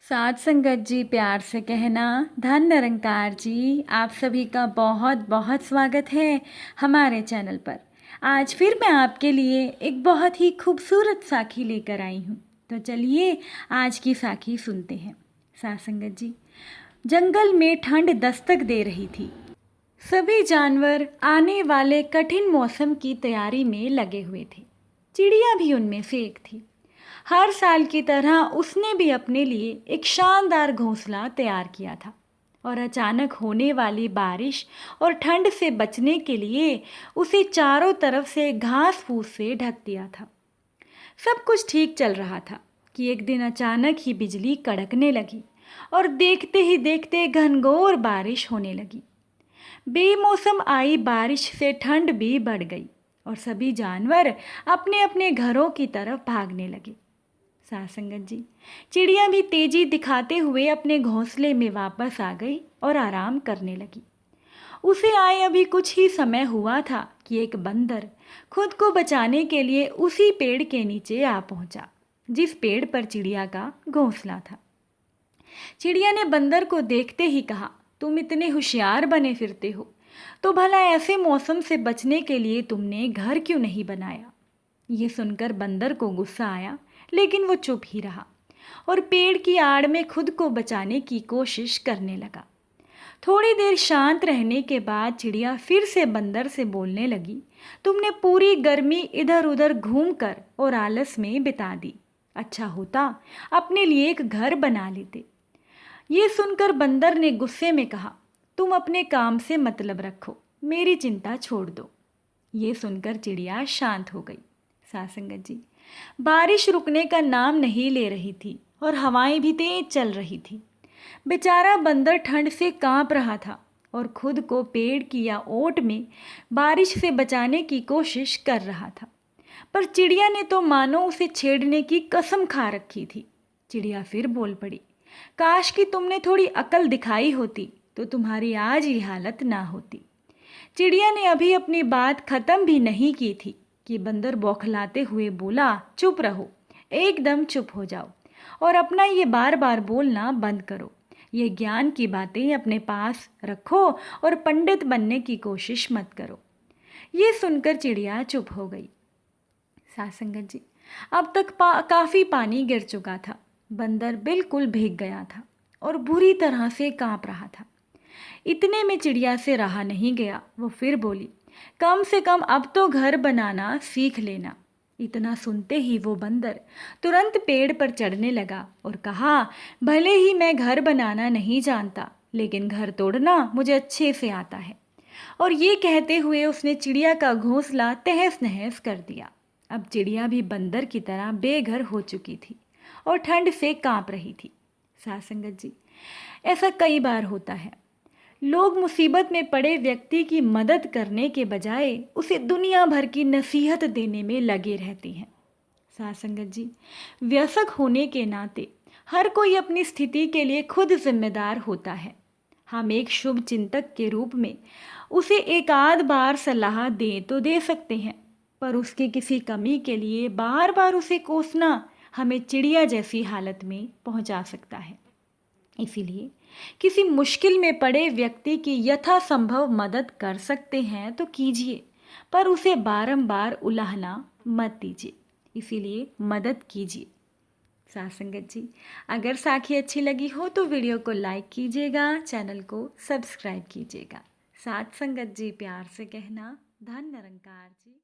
साथ संगत जी, प्यार से कहना। धन निरंकार जी, आप सभी का बहुत बहुत स्वागत है हमारे चैनल पर। आज फिर मैं आपके लिए एक बहुत ही खूबसूरत साखी लेकर आई हूँ। तो चलिए आज की साखी सुनते हैं। साथ संगत जी, जंगल में ठंड दस्तक दे रही थी। सभी जानवर आने वाले कठिन मौसम की तैयारी में लगे हुए थे। चिड़िया भी उनमें से एक थी। हर साल की तरह उसने भी अपने लिए एक शानदार घोंसला तैयार किया था और अचानक होने वाली बारिश और ठंड से बचने के लिए उसे चारों तरफ से घास फूस से ढक दिया था। सब कुछ ठीक चल रहा था कि एक दिन अचानक ही बिजली कड़कने लगी और देखते ही देखते घनघोर बारिश होने लगी। बेमौसम आई बारिश से ठंड भी बढ़ गई और सभी जानवर अपने अपने घरों की तरफ भागने लगे। साथ संगत जी, चिड़िया भी तेजी दिखाते हुए अपने घोंसले में वापस आ गई और आराम करने लगी। उसे आए अभी कुछ ही समय हुआ था कि एक बंदर खुद को बचाने के लिए उसी पेड़ के नीचे आ पहुंचा जिस पेड़ पर चिड़िया का घोंसला था। चिड़िया ने बंदर को देखते ही कहा, तुम इतने होशियार बने फिरते हो, तो भला ऐसे मौसम से बचने के लिए तुमने घर क्यों नहीं बनाया? ये सुनकर बंदर को गुस्सा आया, लेकिन वो चुप ही रहा और पेड़ की आड़ में खुद को बचाने की कोशिश करने लगा। थोड़ी देर शांत रहने के बाद चिड़िया फिर से बंदर से बोलने लगी, तुमने पूरी गर्मी इधर उधर घूमकर और आलस में बिता दी। अच्छा होता अपने लिए एक घर बना लेते। ये सुनकर बंदर ने गुस्से में कहा, तुम अपने काम से मतलब रखो, मेरी चिंता छोड़ दो। ये सुनकर चिड़िया शांत हो गई। साथ संगत जी, बारिश रुकने का नाम नहीं ले रही थी और हवाएं भी तेज चल रही थी। बेचारा बंदर ठंड से कांप रहा था और खुद को पेड़ की या ओट में बारिश से बचाने की कोशिश कर रहा था। पर चिड़िया ने तो मानो उसे छेड़ने की कसम खा रखी थी। चिड़िया फिर बोल पड़ी, काश कि तुमने थोड़ी अकल दिखाई होती तो तुम्हारी आज ये हालत ना होती। चिड़िया ने अभी अपनी बात खत्म भी नहीं की थी कि बंदर बौखलाते हुए बोला, चुप रहो, एकदम चुप हो जाओ और अपना ये बार बार बोलना बंद करो। ये ज्ञान की बातें अपने पास रखो और पंडित बनने की कोशिश मत करो। ये सुनकर चिड़िया चुप हो गई। साथ संगत जी, अब तक काफ़ी पानी गिर चुका था। बंदर बिल्कुल भीग गया था और बुरी तरह से कांप रहा था। इतने में चिड़िया से रहा नहीं गया, वो फिर बोली, कम से कम अब तो घर बनाना सीख लेना। इतना सुनते ही वो बंदर तुरंत पेड़ पर चढ़ने लगा और कहा, भले ही मैं घर बनाना नहीं जानता, लेकिन घर तोड़ना मुझे अच्छे से आता है। और ये कहते हुए उसने चिड़िया का घोंसला तहस नहस कर दिया। अब चिड़िया भी बंदर की तरह बेघर हो चुकी थी और ठंड से कांप रही थी। साथ संगत जी, ऐसा कई बार होता है। लोग मुसीबत में पड़े व्यक्ति की मदद करने के बजाय उसे दुनिया भर की नसीहत देने में लगे रहते हैं। साथ संगत जी, वयस्क होने के नाते हर कोई अपनी स्थिति के लिए खुद जिम्मेदार होता है। हम एक शुभ चिंतक के रूप में उसे एक आध बार सलाह दे तो दे सकते हैं, पर उसकी किसी कमी के लिए बार बार उसे कोसना हमें चिड़िया जैसी हालत में पहुंचा सकता है। इसीलिए किसी मुश्किल में पड़े व्यक्ति की यथासंभव मदद कर सकते हैं तो कीजिए, पर उसे बारंबार उलाहना मत दीजिए। इसीलिए मदद कीजिए। साथ संगत जी, अगर साखी अच्छी लगी हो तो वीडियो को लाइक कीजिएगा, चैनल को सब्सक्राइब कीजिएगा। साथ संगत जी, प्यार से कहना। धन निरंकार जी।